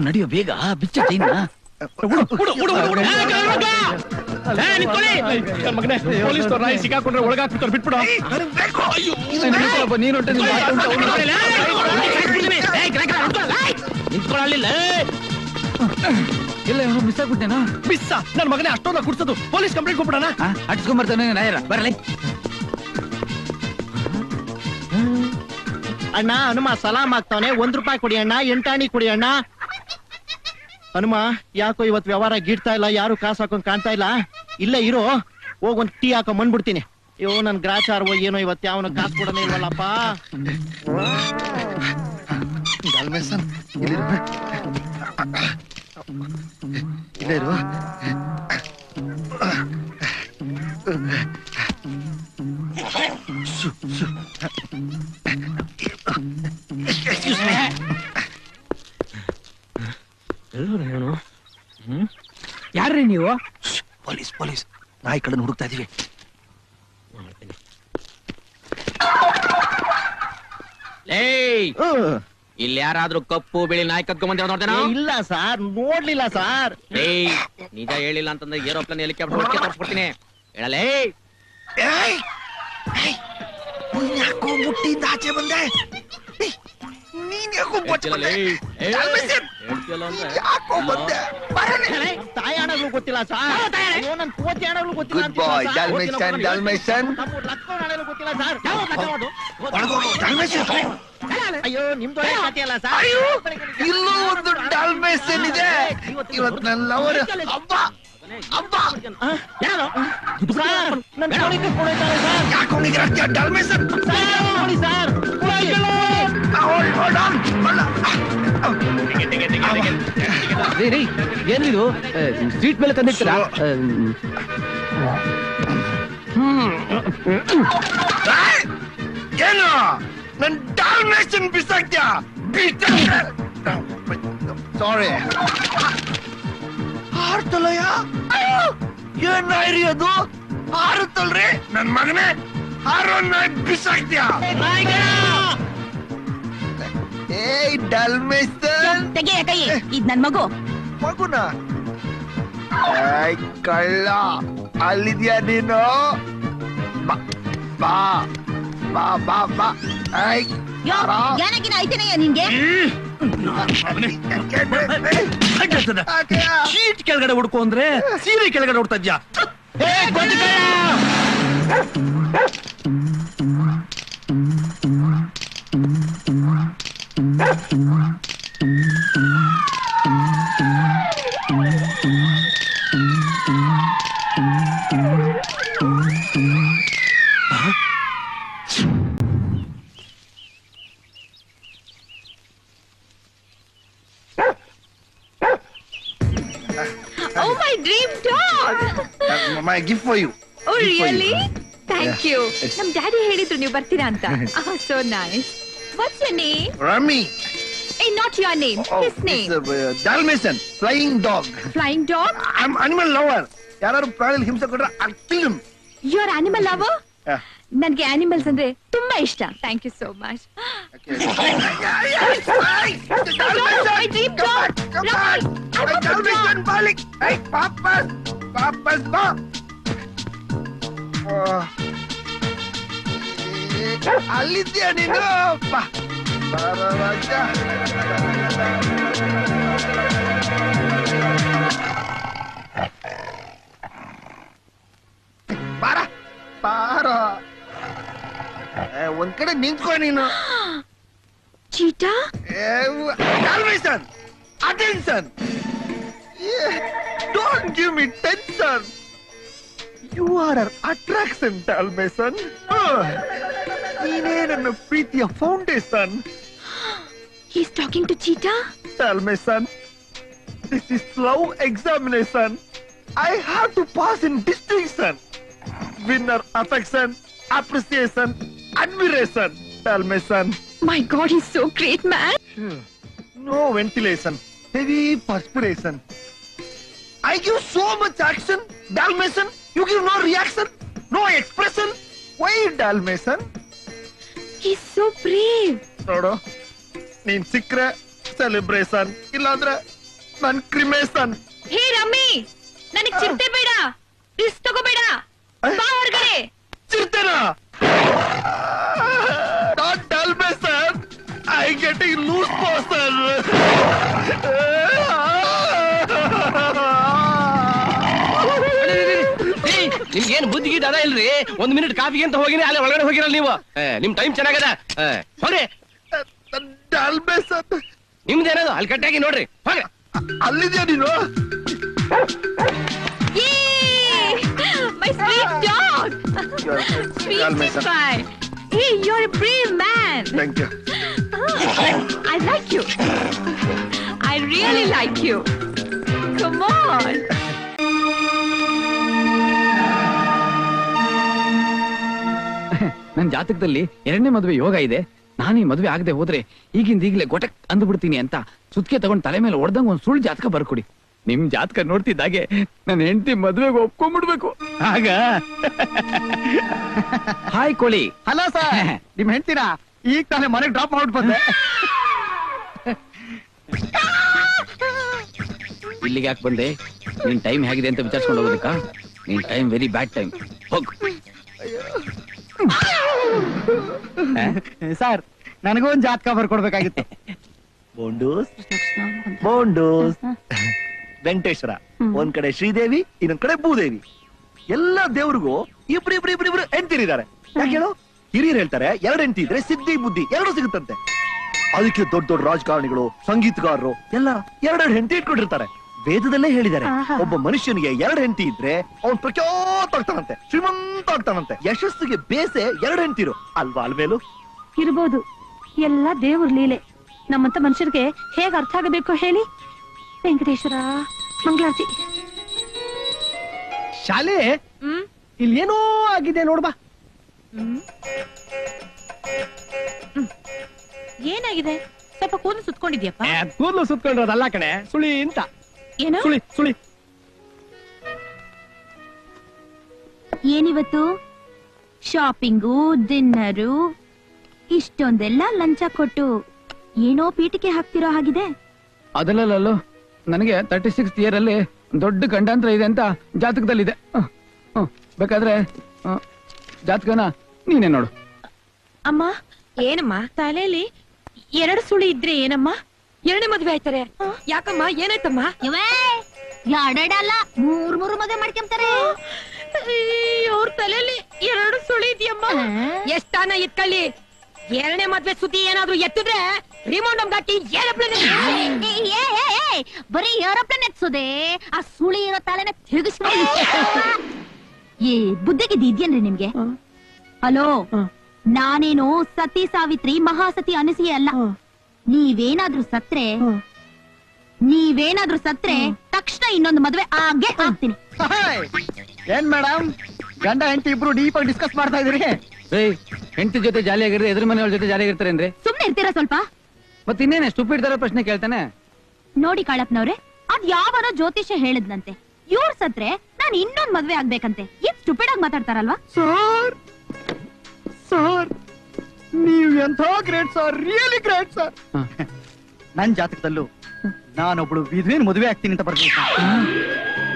ನಡಿಯೋ ಬೇಗ, ಬಿಚ್ಚ ಚೈನ. ನಾಯಿ ಸಿಕ್ಕಾಕೊಂಡ್ರೆ ಒಳಗಾಕ್ಬಿಡ್ತಾರೆ, ಬಿಟ್ಬಿಡು. ನೀನು ಇಲ್ಲ, ಮಿಸ್ ಆಗ್ಬಿಟ್ಟೇನೋ. ಮಿಸ್ಸ ನನ್ ಮಗನೇ ಅಷ್ಟೊಂದ ಕುಡ್ಸೋದು. Police complaint ಕೊಟ್ಬಿಡೋಣ. ಅಟ್ಸ್ಕೊಂಡ್ಬರ್ತಾನೆ ನಾಯರ. ಬರಲಿ ಅಣ್ಣ. ಹನುಮ ಸಲಾಮ್ ಆಗ್ತಾವನೆ. 1 ರೂಪಾಯಿ ಕೊಡಿ ಅಣ್ಣ. 8 ಆಣಿ ಕೊಡಿ ಅಣ್ಣ. ಹನುಮ, ಯಾಕೋ ಇವತ್ ವ್ಯವಹಾರ ಗಿಡ್ತಾ ಇಲ್ಲ, ಯಾರು ಕಾಸು ಹಾಕೊಂಡ್ ಕಾಣ್ತಾ ಇಲ್ಲ. ಇಲ್ಲೇ ಇರೋ, ಹೋಗ್ ಒಂದ್ ಟೀ ಹಾಕೊಂಡ್ ಬಂದ್ಬಿಡ್ತೀನಿ. ಅಯ್ಯೋ, ನನ್ ಗ್ರಾಚಾರವೋ ಏನೋ ಇವತ್ತು ಯಾವನ ಕಾಸು ಕೊಡನೇ ಇಲ್ವಲ್ಲಪ್ಪ. ಡಾಲ್ಮೇಷನ್ ಇಲ್ಲೇ ಇರುವ. ಯಾರ್ರಿ ನೀವು? Police police. ನಾಯಿ ಕಡೆ ಹುಡುಕ್ತಾ ಇದೀವಿ. ಇಲ್ಲಿ ಯಾರಾದ್ರೂ ಕಪ್ಪು ಬಿಳಿ ನಾಯಿ ಕತ್ಕೊಂಡ್ ನೋಡ್ತೇನೆ? ಇಲ್ಲ ಸಾರ್, ನೋಡ್ಲಿಲ್ಲ ಸಾರ್. ನಿಜ ಹೇಳಿಲ್ಲ ಅಂತಂದ್ರೆ ಏರೋಪ್ಲೇನ್ ಹೆಲಿಕಾಪ್ಟರ್ ಹೊರಗೆ ತೋರಿಸ್ಬಿಡ್ತೀನಿ. ಹೇಳಲೇ. ಯಾಕೋ ಮುಟ್ಟಿಂದ ಆಚೆ ಬಂದೆ. ನೀನ್ ಯಾಕೋ ತಾಯಿ ಹಣಗಳು ಗೊತ್ತಿಲ್ಲ ಸಾರ್. ಅಯ್ಯೋ, ನನ್ ಕೋತಿ ಹಣಗಳು ಗೊತ್ತಿಲ್ಲ. ಅಯ್ಯೋ, ನಿಮ್ದು ಅಲ್ಲ ಸಾರ್. ಇಲ್ಲೂ ಒಂದು ಡಾಲ್ಮೇಷನ್ ಇದೆ. ಇವತ್ತು ನನ್ನ ಲವರ್ ಹಬ್ಬ. ನನ್ ಕೋಳಿ ಕಟ್ಕೊಂಡೋಯ್ತಾರೆ ಸರ್. ಯಾಕೆ ಹೋಗಿದ್ದೀರಾ ಡಾಲ್ಮೇಸನ್? ಸರ್, ನೋಡಿ ಸರ್, ಏನಿದು ಸೀಟ್ ಮೇಲೆ ತಂದಿರ್ತೀರಾ? ಏನು ನನ್ ಡಾಲ್ಮೇಸನ್ ಬಿಸಾಕ್ತ್ಯಾ? ಸಾರಿ. ಹಾರ್ತಲಯ್ಯ, ಏನ್ ನಾಯ್ರಿ ಅದು? ಹಾರುತ್ತಲ್ರಿ ನನ್ ಮಗನೇ, ಹಾರೋನ್ನ ಬಿಸಾಕ್ತ್ಯಾ? ಏಯ್ ಡಾಲ್ಮೇಸನ್, ತೆಗೆಯ ಕೈ, ಇದ್ ನನ್ ಮಗು. ಮಗುನ ಕಳ್ಳ, ಅಲ್ಲಿದ್ಯಾ ನೀನು? ಬಾ ಬಾ ಬಾ ಬಾ ಬಾ. ಯಾನಗಿನ ಐತೇನೆಯ ನಿನ್ಗೆ? ಶೀಟ್ ಕೆಳಗಡೆ ಹುಡ್ಕೋ ಅಂದ್ರೆ ಸೀರೆ ಕೆಳಗಡೆ ಹುಡ್ತಾ ಇದ್ಯಾ? Oh, my dream dog! My gift for you. Oh, Gift for you. really? Thank you. ನಮ್ ಡ್ಯಾಡಿ ಹೇಳಿದ್ರು ನೀವು ಬರ್ತೀರಾ ಅಂತ. So nice. What's your name? Rami. Hey, not your name. His name. It's Dalmatian, flying dog. Flying dog? I'm animal lover. ಯಾರು ಪ್ರಾಣಿ ಹಿಂಸೆ ಕೊಟ್ರೆ ಅಕ್ತಿಲ್. You're animal lover? Yeah. ನನ್ಗೆ animals ಅಂದ್ರೆ ತುಂಬಾ ಇಷ್ಟ. Thank you so much. Okay. My dream dog. Come on. Dalmatian balik. Hey, papas. Papas ba. ಅಲ್ಲಿದ್ಯಾ ನೀನು? ಬಾ ರಾಜ. ಬಾರ ಬಾರ, ಒಂದ್ ಕಡೆ ನಿಂತ್ಕೊ ನೀನು. ಚೀಟಾ? Dalmatian, attention. Don't give me tension. You are an attraction, Dalmatian. ನೀನೇ ನನ್ನ ಪ್ರೀತಿಯ foundation. He's talking to Cheetah? Dalmatian, this is love examination. I have to pass in distinction. Winner affection, appreciation, admiration. Dalmatian. My God, he's so great, man. No ventilation, heavy perspiration. I give so much action. Dalmatian, you give no reaction, no expression. Why Dalmatian? He's so brave. ನೋಡು, ನೀನ್ ಸಿಕ್ರೆ ಸೆಲೆಬ್ರೇಷನ್, ಇಲ್ಲಾಂದ್ರೆ ನನ್ ಕ್ರಿಮೇಷನ್. ಹೇ ರಮ್ಮಿ, ನನಗ್ ಚಿಂತೆ ಬೇಡ, ರಿಸ್ಕ್ ತಗೋಬೇಡ, ಬಾ ಹೊರಗಡೆ. ಚಿರ್ತೇನಾ? Not Dalmatian. I getting loose person. ನಿಮ್ಗೇನ್ ಬುದ್ಧಿ ಗಿದ್ದ ಅದ ಇಲ್ರಿ? 1 ಮಿನಿಟ್ ಕಾಫಿಗೆ ಅಂತ ಹೋಗಿನಿ, ಅಲ್ಲಿ ಒಳಗಡೆ ಹೋಗಿರಲ್ಲ ನೀವು. ನಿಮ್ ಟೈಮ್ ಚೆನ್ನಾಗದ, ಹೋಗ್ರಿ. Dalmatian. ನಿಮ್ದೇನದು ಅಲ್ಲಿ ಕಟ್ಟಾಗಿ ನೋಡ್ರಿ, ಹೋಗ್ರಿ. ಅಲ್ಲಿದ್ಯಾ ನೀನು? Yay! My sweet dog. Sweet Dalmatian. pie. Hey, you're a brave man. Thank you. I like you. I really like you. Come on. ನನ್ ಜಾತಕದಲ್ಲಿ 2ನೇ ಮದುವೆ ಯೋಗ ಇದೆ. ನಾನು ಈ ಮದುವೆ ಆಗದೆ ಹೋದ್ರೆ ಈಗಿಂದ ಈಗಲೇ ಗೊಟಕ್ ಅಂದ್ಬಿಡ್ತೀನಿ ಅಂತ ಸುತ್ಕೆ ತಗೊಂಡ್ ತಲೆ ಮೇಲೆ ಹೊಡೆದಂಗ ಒಂದ್ ಸುಳ್ಳು ಜಾತಕ ಬರ್ಕೊಡಿ. ನಿಮ್ ಜಾತಕ ನೋಡ್ತಿದ್ದಾಗೆ ನನ್ನ ಹೆಂಡತಿ ಮದುವೆಗೆ ಒಪ್ಕೊಂಡ್ಬಿಡ್ಬೇಕು. ಆಗ ಹಾಯ್ ಕೋಳಿ. ಹಲೋ ಸರ್, ನಿಮ್ ಹೆಂಡ್ತೀರಾ? ಈಗ ತಾನೇ ಮನೆಗೆ ಡ್ರಾಪ್ ಮಾಡ್ಬಿಟ್ಟು ಬಂದೆ. ಇಲ್ಲಿಗೆ ಯಾಕೆ ಬಂದೆ? ನಿನ್ ಟೈಮ್ ಹೇಗಿದೆ ಅಂತ ವಿಚಾರಿಸ್ಕೊಂಡು ಹೋಗೋದಕ್ಕ? ನಿನ್ ಟೈಮ್ ವೆರಿ ಬ್ಯಾಡ್ ಟೈಮ್. ಹೋಗ್. ಸರ್, ನನಗೂ ಒಂದ್ ಜಾತಕ ಬರ್ಕೊಡ್ಬೇಕಾಗಿತ್ತು. ಬೋಂಡೂಸ್ ಬೋಂಡೂಸ್ ವೆಂಕಟೇಶ್ವರ, ಒಂದ್ ಕಡೆ ಶ್ರೀದೇವಿ, ಇನ್ನೊಂದ್ ಕಡೆ ಭೂದೇವಿ. ಎಲ್ಲ ದೇವ್ರಿಗೂ ಇಬ್ರು ಹೆಂಡ್ತಿರಿದ್ದಾರೆ. ಯಾಕೆ ಹೇಳು? ಹಿರಿಯರು ಹೇಳ್ತಾರೆ 2 ಹೆಂಡ್ತಿ ಇದ್ರೆ ಸಿದ್ಧಿ ಬುದ್ಧಿ 2 ಸಿಗುತ್ತಂತೆ. ಅದಕ್ಕೆ ದೊಡ್ಡ ದೊಡ್ಡ ರಾಜಕಾರಣಿಗಳು, ಸಂಗೀತಗಾರರು ಎಲ್ಲ 2 ಹೆಂಡ್ತಿ ಇಟ್ಕೊಂಡಿರ್ತಾರೆ. ವೇದದಲ್ಲೇ ಹೇಳಿದ್ದಾರೆ ಆಹಾ. ಒಬ್ಬ ಮನುಷ್ಯನಿಗೆ 2 ಹೆಂಡತಿ ಇದ್ರೆ ಅವನ್ ಪ್ರಖ್ಯಾತ ಆಗ್ತಾನಂತೆ, ಶ್ರೀಮಂತ ಆಗ್ತಾನಂತೆ. ಯಶಸ್ಸಿಗೆ ಬೇಸೆ 2 ಹೆಂಡತಿರು ಅಲ್ವಾ ಅಲ್ವೇಲು? ಇರ್ಬೋದು, ಎಲ್ಲ ದೇವ್ರ ಲೀಲೆ. ನಮ್ಮಂತ ಮನುಷ್ಯರಿಗೆ ಹೇಗ್ ಅರ್ಥ ಆಗಬೇಕು ಹೇಳಿ. ವೆಂಕಟೇಶ್ವರ ಮಂಗಳಾರತಿ. ಶಾಲೆ ಇಲ್ಲಿ ಏನೋ ಆಗಿದೆ ನೋಡ್ಬಾ. ಏನಾಗಿದೆ? ಸ್ವಲ್ಪ ಕೂದಲು ಸುತ್ಕೊಂಡಿದ್ಯಪ್ಪ. ಕೂದಲು ಸುತ್ಕೊಂಡಿರೋದಲ್ಲ ಕಣೆ, ಸುಳಿ ಅಂತ. ಏನು? ಸುಳಿ ಸುಳಿ. ಏನಿವತ್ತು ಶಾಪಿಂಗು, ಡಿನ್ನರು, ಇಷ್ಟೊಂದೆಲ್ಲ ಲಂಚ ಕೊಟ್ಟು ಏನೋ ಪೀಟಿಕೆ ಹಾಕ್ತಿರೋ ಹಾಗಿದೆ. ಅದಲ್ಲಲ್ಲೋ, ನನಗೆ 36th ಇಯರ್ ಅಲ್ಲಿ ದೊಡ್ಡ ಗಂಡಾಂತರ ಇದೆ ಅಂತ ಜಾತಕದಲ್ಲಿದೆ. ಬೇಕಾದ್ರೆ ಜಾತಕನ ನೀನೇ ನೋಡು. ಅಮ್ಮ, ಏನಮ್ಮ ತಲೆಯಲ್ಲಿ 2 ಸುಳಿ ಇದ್ರೆ ಏನಮ್ಮ? 2ನೇ ಮದ್ವೆ ಆಯ್ತಾರೆ. ಯಾಕಮ್ಮ, ಏನಾಯ್ತಮ್ಮ? ಎರಡೆರಡಲ್ಲ 3 ಮದುವೆ ಮಾಡ್ಕೊಂತಾರೆ. ಅವ್ರ ತಲೆಯಲ್ಲಿ 2 ಸುಳಿ ಇದೆಯಮ್ಮ. ಎಷ್ಟಾನ ಇಟ್ಕೊಳ್ಳಿ, 2ನೇ ಮದ್ವೆ ಸುದ್ದಿ ಏನಾದ್ರೂ ಎತ್ತಿದ್ರೆ ರಿಮೋಂಡ್ ಹಾಕಿ ಬರೀ ಏರೋಪ್ಲೇನ್ ಎತ್ಸೋದೆ, ಆ ಸುಳಿ ಇರೋ ತಲೆನ ತಿರುಗಿಸ್ಕೊಂಡು. ಏ ಬುದ್ಧಿಗಿದ್ದು ಇದ್ಯೇನ್ರಿ ನಿಮ್ಗೆ? ಹಲೋ, ನಾನೇನು ಸತಿ ಸಾವಿತ್ರಿ ಮಹಾಸತಿ ಅನಸಿಯೇ ಅಲ್ಲ. ನೀವೇನಾದ್ರೂ ಸತ್ರೆ ತಕ್ಷಣ ಇನ್ನೊಂದು ಮದ್ವೆ ಆಗೇ ಆಗ್ತೀನಿ. ಏನ್ ಮೇಡಮ್, ಗಂಡ ಹೆಂಡತಿ ಇಬ್ರು ಡೀಪ್ ಆಗಿ ಡಿಸ್ಕಸ್ ಮಾಡ್ತಾ ಇದ್ರಿ? ಹೆಂಡತಿ ಜೊತೆ ಜಾಲಿಯಾಗಿದ್ರೆ ಎದುರು ಮನೆಯವ್ರ ಜೊತೆ ಜಾಲಿಯಾಗಿರ್ತಾರೇನ್ರಿ? ಸುಮ್ನೆ ಇರ್ತೀರಾ ಸ್ವಲ್ಪ? ಮತ್ತೆ ಇನ್ನೇನೆ ಸ್ಟುಪಿಡ್ ತರ ಪ್ರಶ್ನೆ ಕೇಳ್ತಾನೆ. ನೋಡಿ ಕಾಳಪ್ಪನವ್ರೆ, ಅದ್ ಯಾವನೋ ಜ್ಯೋತಿಷ್ಯ ಹೇಳಿದ್ನಂತೆ, ಇವ್ರ್ ಸತ್ರೆ ನಾನ್ ಇನ್ನೊಂದ್ ಮದ್ವೆ ಆಗ್ಬೇಕಂತೆ. ಏನ್ ಸ್ಟುಪಿಡ್ ಆಗಿ ಮಾತಾಡ್ತಾರಲ್ವಾ? ಸರ್ ಸರ್, ನೀವು ಎಂಥ great sir, really great sir. ನನ್ ಜಾತಕದಲ್ಲೂ ನಾನೊಬ್ಳು ವಿಧವೇನ್ ಮದುವೆ ಆಗ್ತೀನಿ ಅಂತ ಬರ್ತೀನಿ ಸರ್.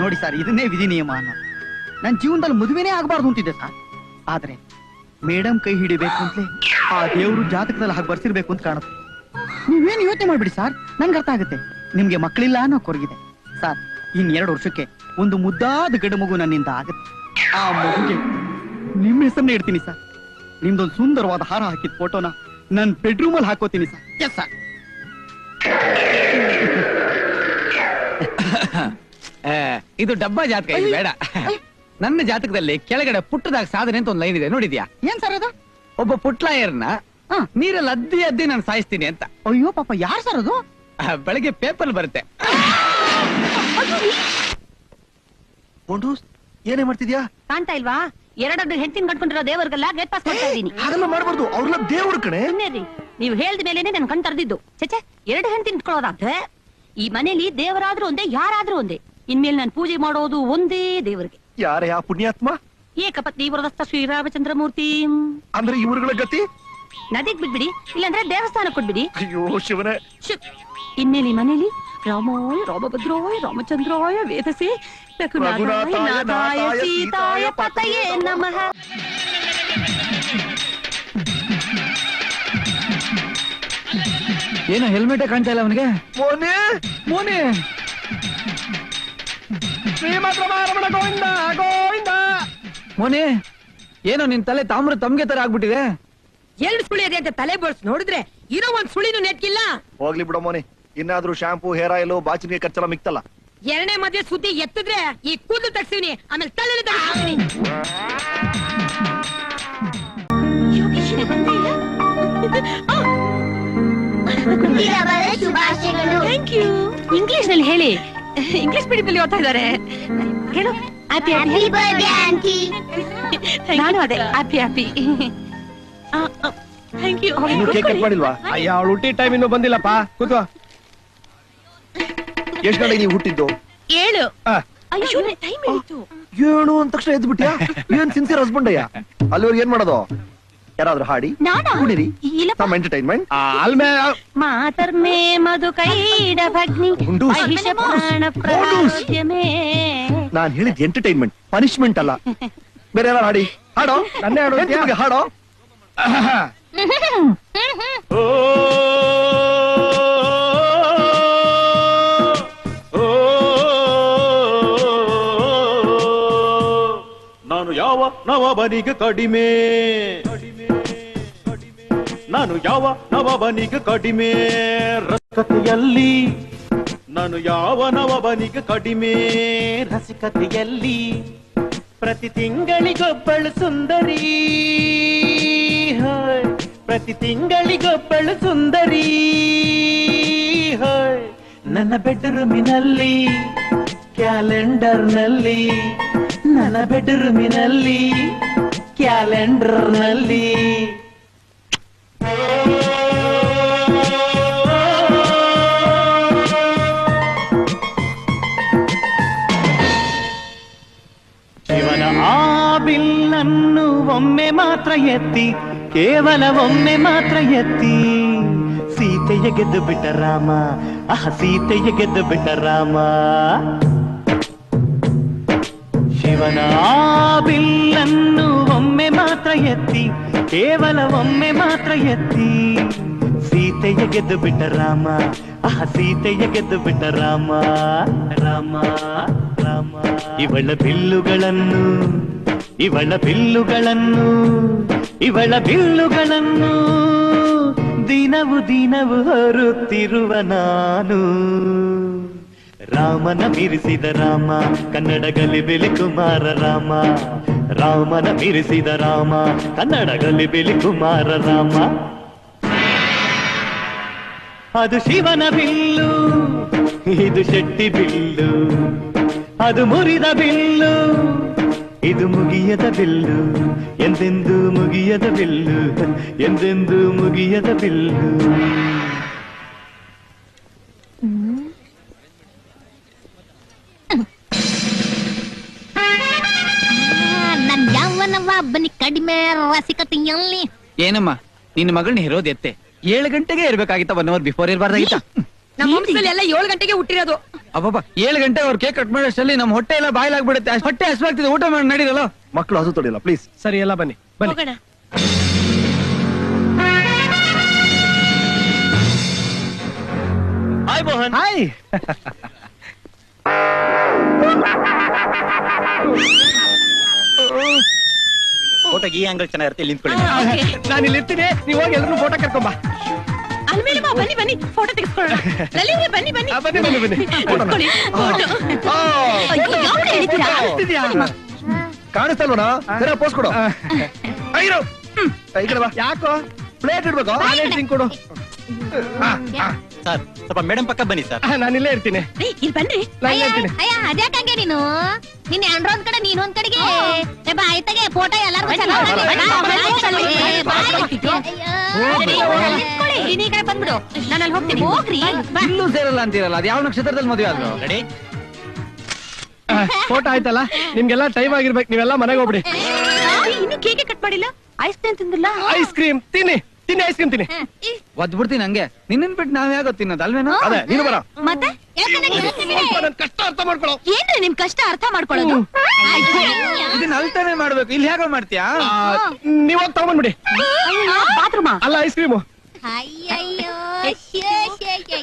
ನೋಡಿ ಸರ್, ಇದನ್ನೇ ವಿಧಿ ನಿಯಮ ಅನ್ನೋದು. ನನ್ ಜೀವನದಲ್ಲಿ ಮದುವೆನೇ ಆಗಬಾರ್ದು ಅಂತಿದ್ದೆ ಸರ್. ಆದ್ರೆ ಮೇಡಮ್ ಕೈ ಹಿಡಿಬೇಕು ಅಂತಲೇ ಆ ದೇವ್ರು ಜಾತಕದಲ್ಲಿ ಹಾಗೆ ಬರ್ಸಿರ್ಬೇಕು ಅಂತ ಕಾಣುತ್ತೆ. ನೀವೇನು ಯೋಚನೆ ಮಾಡ್ಬಿಡಿ ಸರ್, ನನ್ಗೆ ಅರ್ಥ ಆಗುತ್ತೆ. ನಿಮ್ಗೆ ಮಕ್ಕಳಿಲ್ಲ ಅನ್ನೋ ಕೊರಗಿದೆ ಸರ್. ಇನ್ 2 ವರ್ಷಕ್ಕೆ ಒಂದು ಮುದ್ದಾದ ಗಂಡು ಮಗು ನನ್ನಿಂದ ಆಗುತ್ತೆ. ಆ ಮಗುಗೆ ನಿಮ್ಮ ಹೆಸರನ್ನೇ ಇಡ್ತೀನಿ ಸರ್. ನಿಮ್ದೊಂದು ಸುಂದರವಾದ ಹಾರ ಹಾಕಿದ ಫೋಟೋನ ನನ್ ಬೆಡ್ರೂಮ್ ಅಲ್ಲಿ ಹಾಕೋತೀನಿ ಸರ್. Yes sir. ಇದು ಡಬ್ಬಾ ಜಾತಕ, ಇದು ಬೇಡ. ನನ್ನ ಜಾತಕದಲ್ಲಿ ಕೆಳಗಡೆ ಪುಟ್ಟದಾಗ ಸಾಧನೆ ಅಂತ ಒಂದು ಲೈನ್ ಇದೆ, ನೋಡಿದ್ಯಾ? ಏನ್ ಸರ್ ಅದು? ಒಬ್ಬ ಪುಟ್ಲಾಯರ್ನ ನೀರಲ್ಲಿ ಅದ್ದಿ ನಾನು ಸಾಯಿಸ್ತೀನಿ ಅಂತ. ಅಯ್ಯೋ ಪಾಪ, ಯಾರು ಸರ್ ಅದು? ಬೆಳಗ್ಗೆ ಪೇಪರ್ ಬರುತ್ತೆ. ಏನೇ ಮಾಡ್ತಿದ್ಯಾ? ಕಾಣ್ತಾ ಇಲ್ವಾ? 2 ಹೆಂಡತಿನ ಕಟ್ಕೊಂಡಿರೋ ದೇವರಿಗೆಲ್ಲ ಗೇಟ್ ಪಾಸ್ ಕೊಡ್ತಾ ಇದೀನಿ. ಹಾಗೆಲ್ಲ ಮಾಡ್ಬಾರ್ದು, ಅವ್ರೆಲ್ಲ ದೇವ್ರ ಕಣೆ. ನೀವು ಹೇಳ್ದ ಮೇಲೇನೆ ನನ್ ಕಣ್ ತರ್ದಿದ್ದು. ಚಚೆ, 2 ಹೆಂಡತಿನ ಇಟ್ಕೊಳ್ಳೋದಾದ್ರೆ ಈ ಮನೇಲಿ ದೇವರಾದ್ರೂ ಒಂದೇ, ಯಾರಾದ್ರೂ ಒಂದೇ. ಇನ್ಮೇಲೆ ನಾನು ಪೂಜೆ ಮಾಡೋದು ಒಂದೇ ದೇವರಿಗೆ. ಯಾರೇ ಆ ಪುಣ್ಯಾತ್ಮ? ಏಕಪತ್ನಿ ವರದಸ್ಥ ಶ್ರೀರಾಮಚಂದ್ರ ಮೂರ್ತಿ. ಅಂದ್ರೆ ಇವ್ರುಗಳ ಗತಿ? ನದಿಗ್ ಬಿಟ್ಬಿಡಿ, ಇಲ್ಲಾಂದ್ರೆ ದೇವಸ್ಥಾನಕ್ಕೆ ಕೊಟ್ಬಿಡಿ. ಅಯ್ಯೋ ಶಿವನೇ. ಇನ್ಮೇಲೆ ಈ ಮನೇಲಿ ರಾಮೋಯ ರಾಮಭದ್ರೋಯ ರಾಮಚಂದ್ರೋಯ ವೇದಸೆ ರಘುನಾಥಾಯ ನಾಥಾಯ ಸೀತಾಯ ಪತಯೇ ನಮಃ. ಏನೋ ಹೆಲ್ಮೆಟೇ ಕಾಣ್ತಾ ಇಲ್ಲ ಅವನಿಗೆ. ಮೋನೆ ಮೋನೆ, ಶ್ರೀಮದ್ರಮಣ ಗೋವಿಂದ ಗೋವಿಂದ. ಮೋನೆ, ಏನೋ ನಿನ್ ತಲೆ ತಾಮ್ರ ತಮ್ಗೆ ತರ ಆಗ್ಬಿಟ್ಟಿದೆ. 2 ಸುಳಿ ಇದೆ ಅಂತ ತಲೆ ಬೋಳ್ಸ್ ನೋಡಿದ್ರೆ ಇರೋ 1 ಸುಳಿನೂ ನೆಟ್ಕಿಲ್ಲ. ಹೋಗ್ಲಿ ಬಿಡ ಮೋನೆ, ಇನ್ನಾದ್ರೂ ಶಾಂಪೂ, ಹೇರ್ ಆಯಿಲ್, ಬಾಚಿನಿಗೆ ಖರ್ಚೆಲ್ಲ ಮಿಕ್ತಲ್ಲ. 2ನೇ ಮದ್ವೆ ಸುದ್ದಿ ಎತ್ತಿದ್ರೆ ಈ ಕೂದಲು ತಗ್ಸಿವ್ನಿ, ಆಮೇಲೆ ತಲೆ ತಗ್ಸಿವ್ನಿ. ಹುಟ್ಟಿದವರ ಶುಭಾಶಯಗಳು. Thank you. ಇಂಗ್ಲಿಷ್ ನಲ್ಲಿ ಹೇಳಿ, ಇಂಗ್ಲಿಷ್ ಮೀಡಿಯಂ ಓದ್ತಾ ಇದ್ದಾರೆ. ಹೇಳು. Happy birthday aunty. ನಾನು ಅದೇ ಹ್ಯಾಪಿ. Thank you. ಇನ್ನು ಕೇಕ್ ಕಟ್ ಮಾಡಿಲ್ವಾ? ಅಯ್ಯ, ಅವಳು ಹುಟ್ಟಿ ಟೈಮ್ ಇನ್ನೂ ಬಂದಿಲ್ಲಪ್ಪ. ಕೂತ್ಕೋ. ಎಷ್ಟ್ ಗಂಟೆಗೆ ನೀವು ಹುಟ್ಟಿದ್ದು? 7. ಆ, ಅಯ್ಯೋ, ಟೈಮ್ ಆಯ್ತು. 7 ಅಂದ ತಕ್ಷಣ ಎದ್ದು ಬಿಟ್ಯಾ? ಏನ್ ಸಿನ್ಸಿಯರ್ ಹಸ್ಬೆಂಡ್ ಅಯ್ಯ. ಅಲ್ಲಿವರೆಗೆ ಏನ್ ಮಾಡೋದು? ಯಾರಾದ್ರೂ ಹಾಡಿ ನಾನಾ? ಕುಡಿರಿ, ಇಲ್ಲಪ್ಪ. ನಮ್ಮ ಎಂಟರ್ಟೈನ್ಮೆಂಟ್. ಅಲ್ಮೇ ಮಾತರ್ಮೇ ಮಧು ಕೈಡ ಭಗ್ನಿ ಗುಂಡೂಸ್. ಮಹಿಷ ಪ್ರಾಣ ಪ್ರಾಜ್ಯಮೇ. ನಾನ್ ಹೇಳಿದ್ ಎಂಟರ್ಟೈನ್ಮೆಂಟ್, ಪನಿಷ್ಮೆಂಟ್ ಅಲ್ಲ. ಬೇರೆ ಯಾರು ಹಾಡಿ? ಹಾಡೋ. ನನ್ನೇ ಹಾಡು ಅಂತ್ಯಾ? ಎಂತಕ್ಕೆ ಹಾಡೋ. ನಾನು ಯಾವ ನವಬನಿಗೆ ಕಡಿಮೆ, ನಾನು ಯಾವ ನವಬನಿಗೆ ಕಡಿಮೆ. ರಸಕತೆಯಲ್ಲಿ ನಾನು ಯಾವ ನವಬನಿಗೆ ಕಡಿಮೆ ರಸಿಕತೆಯಲ್ಲಿ ಪ್ರತಿ ತಿಂಗಳಿಗೊಬ್ಬಳು ಸುಂದರಿ ಹೋಯ್ ಪ್ರತಿ ತಿಂಗಳಿಗೊಬ್ಬಳು ಸುಂದರಿ ಹೋಯ್ ನನ್ನ ಬೆಡ್ರೂಮಿನಲ್ಲಿ ಕ್ಯಾಲೆಂಡರ್ನಲ್ಲಿ ನನ್ನ ಬೆಡ್ರೂಮಿನಲ್ಲಿ ಕ್ಯಾಲೆಂಡರ್ನಲ್ಲಿ ಶಿವನ ಆ ಬಿಲ್ಲನ್ನು ಒಮ್ಮೆ ಮಾತ್ರ ಎತ್ತಿ ಕೇವಲ ಒಮ್ಮೆ ಮಾತ್ರ ಎತ್ತಿ ಸೀತೆಯ ಗೆದ್ದು ಬಿಟ್ಟ ರಾಮ ಸೀತೆಯ ಗೆದ್ದು ಬಿಟ್ಟ ರಾಮ ಶಿವನ ಆ ಬಿಲ್ಲನ್ನು ಒಮ್ಮೆ ಮಾತ್ರ ಎತ್ತಿ ಕೇವಲ ಒಮ್ಮೆ ಮಾತ್ರ ಎತ್ತಿ ಸೀತೆಯ ಗೆದ್ದು ಬಿಟ್ಟ ರಾಮ ಸೀತೆಯ ಗೆದ್ದು ಬಿಟ್ಟ ರಾಮ ರಾಮ ರಾಮ ಇವಳ ಬಿಲ್ಲುಗಳನ್ನು ಇವಳ ಬಿಲ್ಲುಗಳನ್ನು ಇವಳ ಬಿಲ್ಲುಗಳನ್ನು ದಿನವು ದಿನವು ಹೊರುತ್ತಿರುವ ನಾನು ರಾಮನ ಮೀರಿಸಿದ ರಾಮ ಕನ್ನಡ ಗಲಿಬಿಲಿ ಕುಮಾರ ರಾಮ ರಾಮನ ಮೀರಿಸಿದ ರಾಮ ಕನ್ನಡ ಗಲಿಬಿಲಿ ಕುಮಾರ ರಾಮ ಅದು ಶಿವನ ಬಿಲ್ಲು ಇದು ಶೆಟ್ಟಿ ಬಿಲ್ಲು ಅದು ಮುರಿದ ಬಿಲ್ಲು ಇದು ಮುಗಿಯದ ಬಿಲ್ಲು ಎಂದೆಂದು ಮುಗಿಯದ ಬಿಲ್ಲು ಎಂದೆಂದು ಮುಗಿಯದ ಬಿಲ್ಲು ನನ್ ಯಾವನವ ಬನ್ನಿ ಕಡಿಮೆ ರಸಿಕತೆಯಲ್ಲಿ ಏನಮ್ಮ ನಿನ್ನ ಮಗಳನ್ನ ಇರೋದ್ ಎತ್ತೆ 7 ಗಂಟೆಗೆ ಇರ್ಬೇಕಾಗಿತ್ತ 1 ಅವರ್ ಬಿಫೋರ್ ಇರಬಾರ್ದಾಗಿತ್ತ ನಮ್ಮ ವಂಶದಲ್ಲಿ ಎಲ್ಲ 7 ಗಂಟೆಗೆ ಹುಟ್ಟಿರೋದು ಅಬ್ಬಬ್ಬ 7 ಗಂಟೆ ಅವ್ರ ಕೇಕ್ ಕಟ್ ಮಾಡೋಷ್ಟರಲ್ಲಿ ನಮ್ಮ ಹೊಟ್ಟೆ ಎಲ್ಲ ಬಾಯ್ಲಾಗ್ಬಿಡುತ್ತೆ ಹೊಟ್ಟೆ ಹಸ್ವಾಗ್ತಿದೆ ಊಟ ಮಾಡಿ ನಡೀರಲ್ಲ ಮಕ್ಕಳು ಹಸು ತೊಡಿಲ್ಲ ಪ್ಲೀಸ್. ಸರಿ ಎಲ್ಲ ಬನ್ನಿ ಬನ್ನಿ ಹೋಗೋಣ ಹಾಯ್ ಮೋಹನ್. ಹಾಯ್ ಫೋಟೋಗೆ ಈ ಆಂಗಲ್ ಚೆನ್ನಾಗಿರುತ್ತೆ ಇಲ್ಲಿ ನಿಂತ್ಕೊಳ್ಳಿ. ನಾನು ಇಲ್ಲಿ ಇರ್ತೀನಿ, ನೀವು ಹೋಗಿ ಎಲ್ಲರೂ ಫೋಟೋ ಕರ್ಕೊಂಬ. ಅಲ್ಮೇಲೆ ಬನ್ನಿ ಬನ್ನಿ ಫೋಟೋ ತೆಗೆಸ್ಕೊಳ್ಳೋಣ. ಲಲಿವ್ರೆ ಬನ್ನಿ ಬನ್ನಿ ಬನ್ನಿ ಬನ್ನಿ ಬನ್ನಿ ತೆಗೆಸ್ಕೊಳ್ಳಿ ಫೋಟೋ. ಕಾಣಿಸ್ತಲ್ವಣ ಸರಿ ಪೋಸ್ ಕೊಡು. ಅಯ್ಯೋ ಈ ಕಡೆ ಬಾ. ಯಾಕೋ ಪ್ಲೇಟ್ ಇಡ್ಬೇಕು. ಡ್ರಿಂಕ್ ಕೊಡು. ಸರ್ ಸ್ವಲ್ಪ ಮೇಡಮ್ ಪಕ್ಕ ಬನ್ನಿ ಸರ್. ನಾನು ಇಲ್ಲೇ ಇರ್ತೀನಿ. ಇಲ್ಲಿ ಬನ್ರಿ. ನಾನು ಇಲ್ಲೇ ಇರ್ತೀನಿ. ಅದ್ಯಾಕಂಗೆ ನೀನು ನಿನ್ನ ಅಂಡ್ರ ಒಂದ್ ಕಡೆ ನೀನ್ ಒಂದ್ ಕಡೆಗೆ ಆಯ್ತಾಗೆ ಫೋಟೋ ಎಲ್ಲಾರ್ಗು ಈ ಕಡೆ ಬಂದ್ಬಿಡು. ನಾನು ಅಲ್ಲಿ ಹೋಗ್ತೀನಿ. ಹೋಗ್ರಿ ಇಲ್ಲೂ ಸೇರಲ್ಲ ಅಂತೀರಲ್ಲ ಅದು ಯಾವ ನಕ್ಷತ್ರದಲ್ಲಿ ಮದುವೆ ಆದ್ರು ರೆಡಿ? ಫೋಟೋ ಆಯ್ತಲ್ಲ, ನಿಮ್ಗೆಲ್ಲ ಟೈಮ್ ಆಗಿರ್ಬೇಕು, ನೀವೆಲ್ಲ ಮನೆಗೆ ಹೋಗ್ಬಿಡಿ. ಇನ್ನು ಕೇಕ್ ಕಟ್ ಮಾಡಿಲ್ಲ. ಐಸ್ ಕ್ರೀಮ್ ತಿಂದಿಲ್ಲ. ಐಸ್ ಕ್ರೀಮ್ ತಿನ್ನಿ ತಿನ್ನಿ, ಐಸ್ ಕ್ರೀಮ್ ತಿನ್ನಿ. ಒದ್ಬಿಡ್ತೀನಿ ಹಂಗೆ. ನಿನ್ನನ್ ಬಿಟ್ಟು ನಾವ್ ಯಾಕೆ ತಿನ್ನೋದು ಅಲ್ವೇನೋ? ಅದೇ ನೀನು ಬರ. ಮತ್ತೆ ನನ್ ಕಷ್ಟ ಅರ್ಥ ಮಾಡ್ಕೊಳ್ಳೋ. ಏನ್ರಿ ನಿಮ್ ಕಷ್ಟ ಅರ್ಥ ಮಾಡ್ಕೊಳ್ಳೋದು? ಇದನ್ನ ಅಲ್ತಾನೆ ಮಾಡ್ಬೇಕು, ಇಲ್ಲಿ ಹೇಗೋ ಮಾಡ್ತೀಯಾ? ನೀವ್ ಹೋಗಿ ತಗೊಂಡ್ಬಿಡಿ. ಬಾತ್ರೂಮ ಅಲ್ಲ ಐಸ್ ಕ್ರೀಮು. ಅಯ್ಯಯ್ಯೋ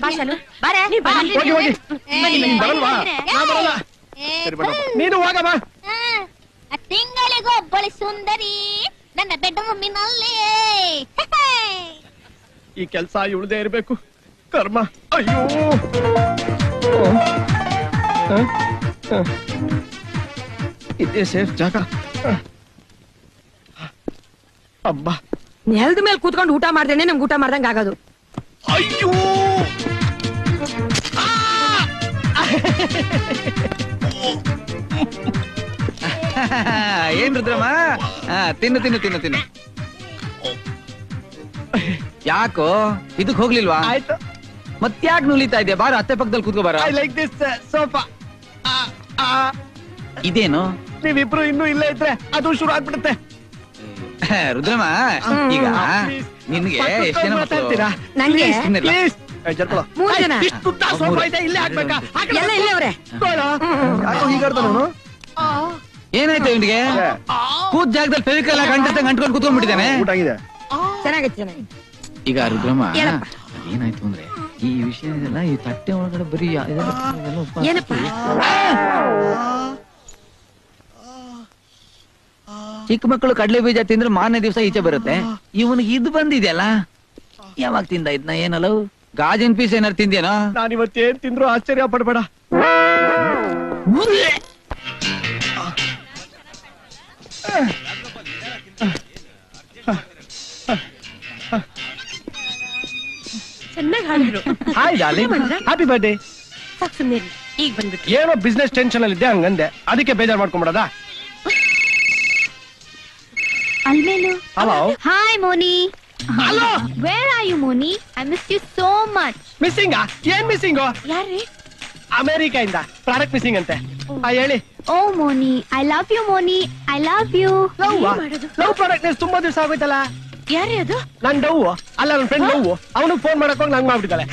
ಬಾಶಾಲು ಬಾರೆ ಹೋಗಿ ಹೋಗಿ. ನೀನ್ ಬರಲ್ವಾ? ನಾ ಬರಲ್ಲ. ನೀನು ಹೋಗಮ್ಮ. ತಿಂಗಳಿಗೊಬ್ಬಳು ಸುಂದರಿ ನನ್ನ ಬೆಡ್ರೂಮಿನಲ್ಲಿ. ಈ ಕೆಲ್ಸ ಉಳ್ದೇ ಇರ್ಬೇಕು, ಕರ್ಮ. ಅಯ್ಯೋ ಇದೇ ಸೇಫ್ ಜಾಗ. ಅಬ್ಬಾ, ನೆಲದ ಮೇಲೆ ಕೂತ್ಕೊಂಡು ಊಟ ಮಾಡ್ದೇನೆ ನಮ್ಗೆ ಊಟ ಮಾಡ್ದಂಗ ಆಗೋದು. ಅಯ್ಯೋ ಏನ್ ರುದ್ರಮ್ಮ? ತಿನ್ನು ತಿನ್ನು ತಿನ್ನು ತಿನ್ನು. ಯಾಕೋ ಇದಕ್ ಹೋಗ್ಲಿಲ್ವಾ? ಆಯ್ತು. ಮತ್ತ್ಯಾಕ್ ನುಲಿತಾ ಇದೆಯಾ? ಬಾರ ಅತ್ತೆ ಪಕ್ಕದಲ್ಲಿ ಕೂತ್ಕೋ ಬಾರ. I like this sofa. ಇದೇನು? ನೀವಿಬ್ರು ಇನ್ನೂ ಇಲ್ಲೇ ಇದ್ರೆ ಅದು ಶುರು ಆಗ್ಬಿಡುತ್ತೆ. ರುದ್ರಮ್ಮ, ಈಗ ನಿನ್ಗೆ ಎಷ್ಟ್ ಜನ ಮಕ್ಳು? ನಂಗೆ ತಿನ್ನಲ್ಲ. ಪ್ಲೀಸ್ ಜರ್ಕೊಳ. 3 ಜನ. ಇಷ್ಟು ಉದ್ದ ಸೋಫಾ ಇದೆ, ಇಲ್ಲೇ ಹಾಕ್ಬೇಕಾ? ಎಲ್ಲ ಇಲ್ಲೇ ಅವ್ರೆ. ಯಾಕೋ ಹೀಗಾಡ್ತಾನ ಅವನು? ಏನಾಯ್ತು ಇವನಿಗೆ? ಕೂತ್ ಜಾಗದಲ್ಲಿ ಫೆವಿಕಲ್ ಆಗಿ ಅಂಟಿಸ್ದಂಗ್ ಅಂಟ್ಕೊಂಡು ಕೂತ್ಕೊಂಡ್ಬಿಟ್ಟಿದ್ದಾನೆ. ಊಟ ಆಗಿದೆ. ಚೆನ್ನಾಗೈತೆ ಚೆನ್ನಾಗೈತೆ. ಈಗ ರುದ್ರಮ್ಮ, ಹೇಳಪ್ಪ. ಏನಾಯ್ತು ಅಂದ್ರೆ ಈ ವಿಷಯ ಇದೆಲ್ಲ ಈ ತಟ್ಟೆ ಒಳಗಡೆ ಬರೀ ಏನಪ್ಪ? ಚಿಕ್ಕ ಮಕ್ಕಳು ಕಡಲೆ ಬೀಜ ತಿಂದ್ರೆ ಮಾರನೇ ದಿವಸ ಈಚೆ ಬರುತ್ತೆ. ಇವನಿಗೆ ಇದು ಬಂದಿದೆಯಲ್ಲ, ಯಾವಾಗ ತಿಂದ ಇದನ್ನ? ಏನಲ್ಲ ಗಾಜಿನ ಪೀಸ್ ಏನಾರು ತಿಂದ್ಯಾನೋ? ನಾನಿವತ್ತೇನ್ ತಿಂದ್ರು ಆಶ್ಚರ್ಯ ಪಡ್ಬೇಡ. ಚೆನ್ನಾಗಿ ಹಾಡಿದ್ರು. Hi darling, happy birthday. ಸಾಕ್ ಸುಮ್ನೆ ಇರಿ. ಈಗ ಬಂದ್ಬಿಟ್ಟು ಏನೋ ಬಿಸ್ನೆಸ್ ಟೆನ್ಷನ್ ಅಲ್ಲಿ ಇದ್ದೆ ಹಂಗಂದೆ, ಅದಕ್ಕೆ ಬೇಜಾರ್ ಮಾಡ್ಕೊಂಬಿಡದ. Almelu. Hello. Hi Moni. Hello. Where are you Moni? I miss you so much. Missing? ಏನ್ ಮಿಸ್ಸಿಂಗು? ಯಾರ್ರಿ? ಅಮೆರಿಕಾಯಿಂದ ಪ್ರಾಡಕ್ಟ್ ಮಿಸ್ಸಿಂಗ್ ಅಂತೆ. ಹೇಳಿ. Oh Moni, I love you Moni, I love you. Love product ತುಂಬಾ ದಿವಸ ಆಗೋಯ್ತಲ್ಲ. ಯಾರೇ ಅದು? ನನ್ ಡವ್ ಅಲ್ಲ, ನನ್ ಫ್ರೆಂಡ್ ಡವ್. ಅವನು ಫೋನ್ ಮಾಡಕ್ ಹೋಗಿ ನಂಗ್ ಮಾಡ್ಬಿಟ್ಟಿದ್ದಾಳೆ.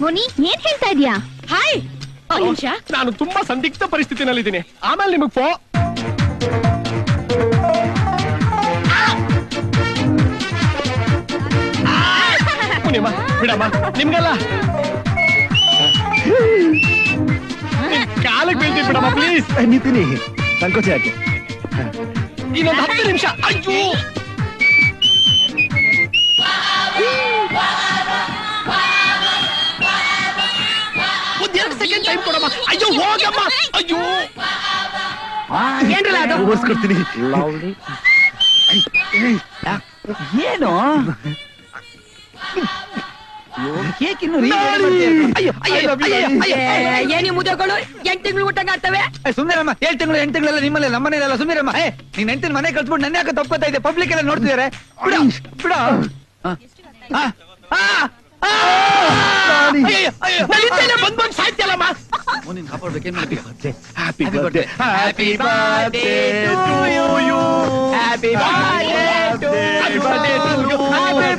ಮೋನಿ, ಏನ್ ಹೇಳ್ತಾ ಇದ್ಯಾ? ಹಾಯ್, ನಿಮಿಷ. ನಾನು ತುಂಬಾ ಸಂದಿಗ್ಧ ಪರಿಸ್ಥಿತಿನಲ್ಲಿ ಇದ್ದೀನಿ, ಆಮೇಲೆ ನಿಮಗ್ ಬಿಡಮ್ಮ, ನಿಮ್ಗೆಲ್ಲ ಕಾಲಕ್ಕೆ ಬೀಳ್ತೀನಿ ಬಿಡಮ್ಮ ಪ್ಲೀಸ್. ನಿಂತೀನಿ, ಸಂಕೋಚ ಯಾಕೆ? ಇನ್ನೊಂದು 10 ನಿಮಿಷ. ಅಯ್ಯೋ, ಒಂದ್ 2 ಸೆಕೆಂಡ್ ಟೈಮ್ ಕೊಡಮ್ಮ. ಅಯ್ಯೋ ಹೋಗಮ್ಮ. ಅಯ್ಯೋ ಏನ್ರಲ್ಲ ಅದು? ಓಡಿಸ್ಕೊಡ್ತೀನಿ. ಏನು ಕೇಕ್ ಇನ್ನು ಏನಿ ಮುದ್ದೆಗಳು 8 ತಿಂಗಳು ಊಟಂಗ ಆಗ್ತವೆ. ಸುಮ್ನಿರಮ್ಮ. 7 ತಿಂಗಳು 8 ತಿಂಗಳೆಲ್ಲ ನಿಮ್ಮಲ್ಲಿ, ನಮ್ಮನೆಲ್ಲ ಸುಮ್ನಿರಮ್ಮ. ನೀನ್ ಹೆಂಡತಿನ ಮನೆ ಕಳ್ಸ್ಬಿಟ್ಟು ನನ್ನ ಯಾಕೆ ತಪ್ಕೋತಾ ಇದೆ? ಪಬ್ಲಿಕ್ ಎಲ್ಲ ನೋಡ್ತಿದಾರೆ. ಬಿಡ ಬಿಡ. ಬಂದ್ ಸಾಯ್ತಲ್ಲಮ್ಮ. Happy birthday. Happy birthday to you. Happy birthday to you. Happy birthday to you. Happy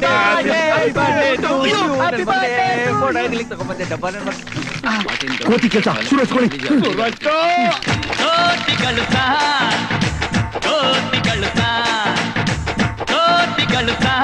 birthday to you. Happy birthday. ಕೋತಿ ಕೆಲಸ ಶುರುಸ್ಕೊಳ್ಳಿ. ಕೋತಿಗಳು ಸಹ, ಕೋತಿಗಳು ಸಹ, ಕೋತಿಗಳು ಸಹ